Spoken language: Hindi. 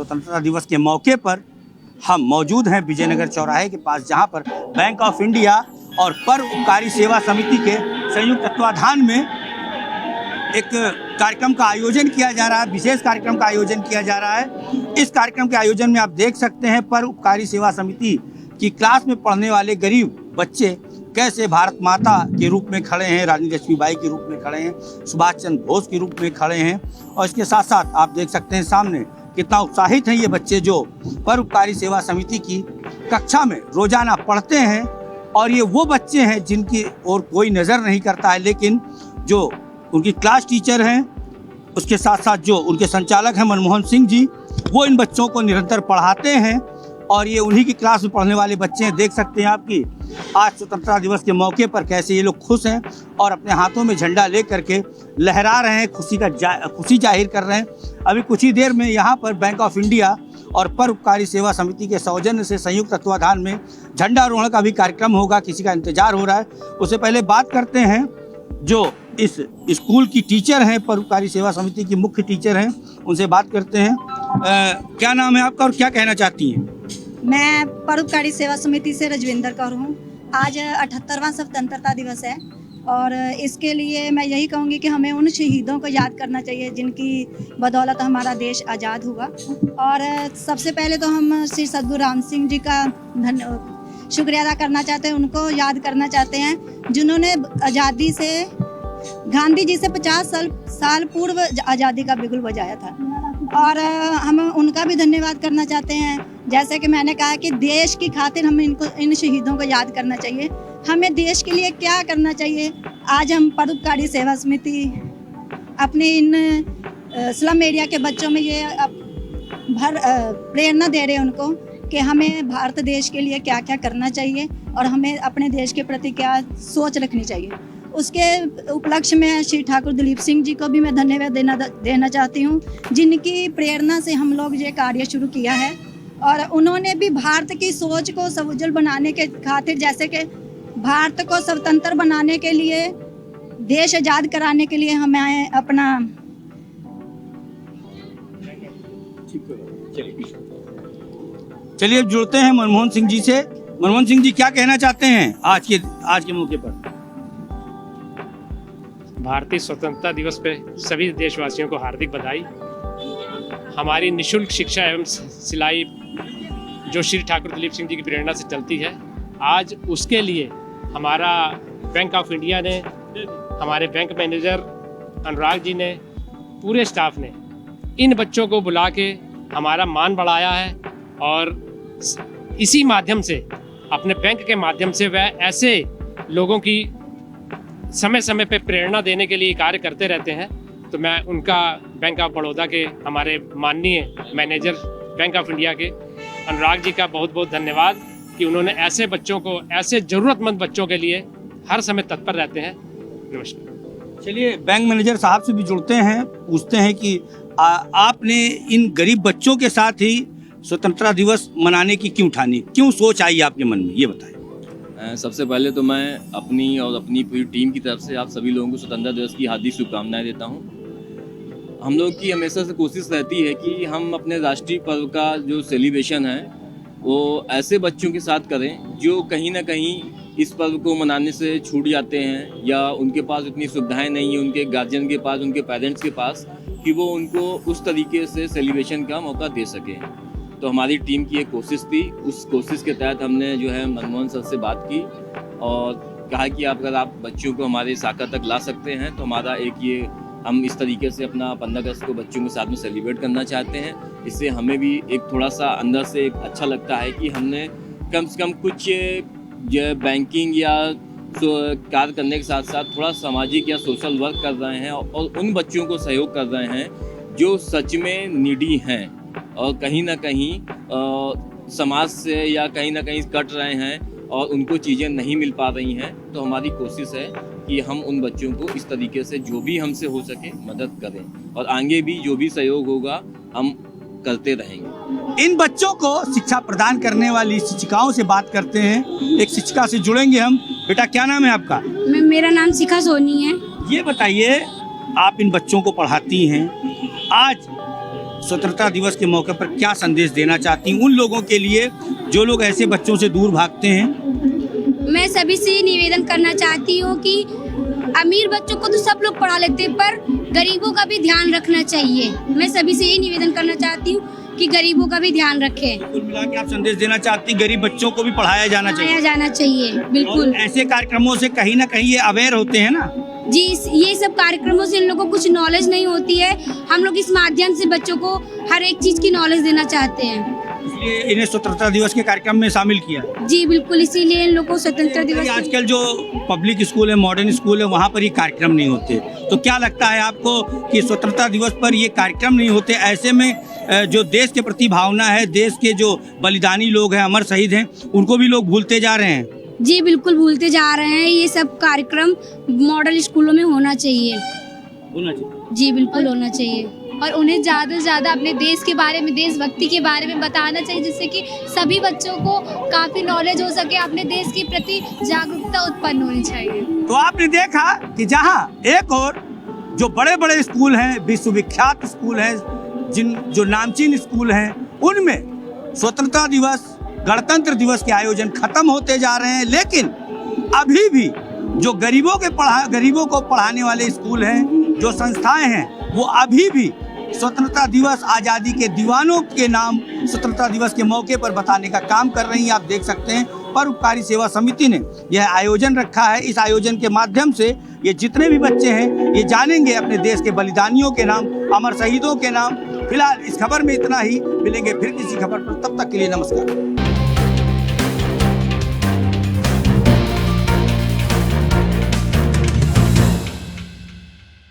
स्वतंत्रता दिवस के मौके पर हम मौजूद हैं विजयनगर चौराहे के पास, जहां पर बैंक ऑफ इंडिया और पर उपकारी सेवा समिति के संयुक्त तत्वाधान में एक कार्यक्रम का आयोजन किया जा रहा है, विशेष कार्यक्रम का आयोजन किया जा रहा है। इस कार्यक्रम के आयोजन में आप देख सकते हैं पर उपकारी सेवा समिति की क्लास में पढ़ने वाले गरीब बच्चे कैसे भारत माता के रूप में खड़े हैं, रानी लक्ष्मीबाई के रूप में खड़े हैं, सुभाष चंद्र बोस के रूप में खड़े हैं। और इसके साथ साथ आप देख सकते हैं सामने कितना उत्साहित हैं ये बच्चे जो पर उपकारी सेवा समिति की कक्षा में रोजाना पढ़ते हैं। और ये वो बच्चे हैं जिनकी और कोई नज़र नहीं करता है, लेकिन जो उनकी क्लास टीचर हैं, उसके साथ साथ जो उनके संचालक हैं मनमोहन सिंह जी, वो इन बच्चों को निरंतर पढ़ाते हैं। और ये उन्हीं की क्लास में पढ़ने वाले बच्चे हैं। देख सकते हैं आपकी आज स्वतंत्रता दिवस के मौके पर कैसे ये लोग खुश हैं और अपने हाथों में झंडा ले करके लहरा रहे हैं, खुशी जाहिर कर रहे हैं। अभी कुछ ही देर में यहाँ पर बैंक ऑफ इंडिया और पर उपकारी सेवा समिति के सौजन्य से संयुक्त तत्वाधान में झंडारोहण का भी कार्यक्रम होगा, किसी का इंतजार हो रहा है। उससे पहले बात करते हैं जो इस स्कूल की टीचर हैं, पर उपकारी सेवा समिति की मुख्य टीचर हैं, उनसे बात करते हैं। क्या नाम है आपका और क्या कहना चाहती हैं? मैं परोपकारी सेवा समिति से रजविंदर कौर हूँ। आज 78वां स्वतंत्रता दिवस है और इसके लिए मैं यही कहूँगी कि हमें उन शहीदों को याद करना चाहिए जिनकी बदौलत हमारा देश आज़ाद हुआ। और सबसे पहले तो हम श्री सद्गुरु राम सिंह जी का शुक्रिया अदा करना चाहते हैं, उनको याद करना चाहते हैं जिन्होंने आज़ादी से गांधी जी से 50 साल पूर्व आज़ादी का बिगुल बजाया था। और हम उनका भी धन्यवाद करना चाहते हैं। जैसे कि मैंने कहा कि देश की खातिर हमें इन शहीदों को याद करना चाहिए। हमें देश के लिए क्या करना चाहिए, आज हम परोपकारी सेवा समिति अपने इन स्लम एरिया के बच्चों में ये प्रेरणा दे रहे हैं उनको कि हमें भारत देश के लिए क्या क्या करना चाहिए और हमें अपने देश के प्रति क्या सोच रखनी चाहिए। उसके उपलक्ष्य में श्री ठाकुर दिलीप सिंह जी को भी मैं धन्यवाद देना चाहती हूँ, जिनकी प्रेरणा से हम लोग ये कार्य शुरू किया है। और उन्होंने भी भारत की सोच को समुज्जल बनाने के खातिर, जैसे कि भारत को स्वतंत्र बनाने के लिए, देश आज़ाद कराने के लिए हमें अपना चलिए जुड़ते हैं मनमोहन सिंह जी से। मनमोहन सिंह जी क्या कहना चाहते हैं आज के मौके पर? भारतीय स्वतंत्रता दिवस पे सभी देशवासियों को हार्दिक बधाई। हमारी निःशुल्क शिक्षा एवं सिलाई जो श्री ठाकुर दिलीप सिंह जी की प्रेरणा से चलती है, आज उसके लिए हमारा बैंक ऑफ इंडिया ने, हमारे बैंक मैनेजर अनुराग जी ने, पूरे स्टाफ ने इन बच्चों को बुला के हमारा मान बढ़ाया है। और इसी माध्यम से, अपने बैंक के माध्यम से वह ऐसे लोगों की समय समय पे प्रेरणा देने के लिए कार्य करते रहते हैं। तो मैं उनका बैंक ऑफ बड़ौदा के हमारे माननीय मैनेजर बैंक ऑफ इंडिया के अनुराग जी का बहुत बहुत धन्यवाद कि उन्होंने ऐसे बच्चों को, ऐसे ज़रूरतमंद बच्चों के लिए हर समय तत्पर रहते हैं। नमस्कार। चलिए बैंक मैनेजर साहब से भी जुड़ते हैं, पूछते हैं कि आपने इन गरीब बच्चों के साथ ही स्वतंत्रता दिवस मनाने की क्यों ठानी, क्यों सोच आई आपके मन में, ये बताएं। सबसे पहले तो मैं अपनी और अपनी पूरी टीम की तरफ से आप सभी लोगों को स्वतंत्रता दिवस की हार्दिक शुभकामनाएं देता हूं। हम लोग की हमेशा से कोशिश रहती है कि हम अपने राष्ट्रीय पर्व का जो सेलिब्रेशन है वो ऐसे बच्चों के साथ करें जो कहीं ना कहीं इस पर्व को मनाने से छूट जाते हैं या उनके पास इतनी सुविधाएं नहीं है, उनके गार्जियन के पास, उनके पेरेंट्स के पास, कि वो उनको उस तरीके से सेलिब्रेशन का मौका दे सकें। तो हमारी टीम की एक कोशिश थी, उस कोशिश के तहत हमने जो है मनमोहन सर से बात की और कहा कि अगर आप बच्चों को हमारे शाखा तक ला सकते हैं तो हमारा एक ये, हम इस तरीके से अपना 15 अगस्त को बच्चों के साथ में सेलिब्रेट करना चाहते हैं। इससे हमें भी एक थोड़ा सा अंदर से एक अच्छा लगता है कि हमने कम से कम कुछ जो बैंकिंग या कार्य करने के साथ साथ थोड़ा सामाजिक या सोशल वर्क कर रहे हैं और उन बच्चों को सहयोग कर रहे हैं जो सच में नीडी हैं और कहीं ना कहीं समाज से या कहीं ना कहीं कट रहे हैं और उनको चीज़ें नहीं मिल पा रही हैं। तो हमारी कोशिश है कि हम उन बच्चों को इस तरीके से जो भी हमसे हो सके मदद करें और आगे भी जो भी सहयोग होगा हम करते रहेंगे। इन बच्चों को शिक्षा प्रदान करने वाली शिक्षिकाओं से बात करते हैं। एक शिक्षिका से जुड़ेंगे हम। बेटा क्या नाम है आपका? मेरा नाम शिखा सोनी है। ये बताइए, आप इन बच्चों को पढ़ाती हैं, आज स्वतंत्रता दिवस के मौके पर क्या संदेश देना चाहती हैं उन लोगों के लिए जो लोग ऐसे बच्चों से दूर भागते हैं? मैं सभी से निवेदन करना चाहती हूँ कि अमीर बच्चों को तो सब लोग पढ़ा लेते हैं, पर गरीबों का भी ध्यान रखना चाहिए। मैं सभी से यही निवेदन करना चाहती हूँ कि गरीबों का भी ध्यान रखें। कुल मिला के आप संदेश देना चाहती हैं गरीब बच्चों को भी पढ़ाया जाना चाहिए? पढ़ाया जाना चाहिए, बिल्कुल। और ऐसे कार्यक्रमों से कहीं ना कहीं ये अवेयर होते हैं ना? जी, ये सब कार्यक्रमों से इन लोगों को कुछ नॉलेज नहीं होती है। हम लोग इस माध्यम से बच्चों को हर एक चीज़ की नॉलेज देना चाहते हैं, इसलिए इन्हें स्वतंत्रता दिवस के कार्यक्रम में शामिल किया। जी बिल्कुल, इसीलिए इन लोगों को स्वतंत्रता दिवस। आजकल जो पब्लिक स्कूल है, मॉडर्न स्कूल है, वहाँ पर ये कार्यक्रम नहीं होते, तो क्या लगता है आपको कि स्वतंत्रता दिवस पर ये कार्यक्रम नहीं होते, ऐसे में जो देश के प्रति भावना है, देश के जो बलिदानी लोग हैं, अमर शहीद हैं, उनको भी लोग भूलते जा रहे हैं? जी बिल्कुल, भूलते जा रहे हैं। ये सब कार्यक्रम मॉडल स्कूलों में होना चाहिए। जी बिल्कुल होना चाहिए। और उन्हें ज़्यादा से ज़्यादा अपने देश के बारे में, देशभक्ति के बारे में बताना चाहिए, जिससे कि सभी बच्चों को काफ़ी नॉलेज हो सके, अपने देश के प्रति जागरूकता उत्पन्न होनी चाहिए। तो आपने देखा कि जहां एक और जो बड़े बड़े स्कूल हैं, विश्वविख्यात स्कूल हैं, जो नामचीन स्कूल हैं, उनमें स्वतंत्रता दिवस, गणतंत्र दिवस के आयोजन खत्म होते जा रहे हैं, लेकिन अभी भी जो गरीबों को पढ़ाने वाले स्कूल हैं, जो संस्थाएं हैं, वो अभी भी स्वतंत्रता दिवस, आज़ादी के दीवानों के नाम स्वतंत्रता दिवस के मौके पर बताने का काम कर रही हैं। आप देख सकते हैं परोपकारी सेवा समिति ने यह आयोजन रखा है। इस आयोजन के माध्यम से ये जितने भी बच्चे हैं, ये जानेंगे अपने देश के बलिदानियों के नाम, अमर शहीदों के नाम। फिलहाल इस खबर में इतना ही, मिलेंगे फिर किसी खबर पर, तब तक के लिए नमस्कार।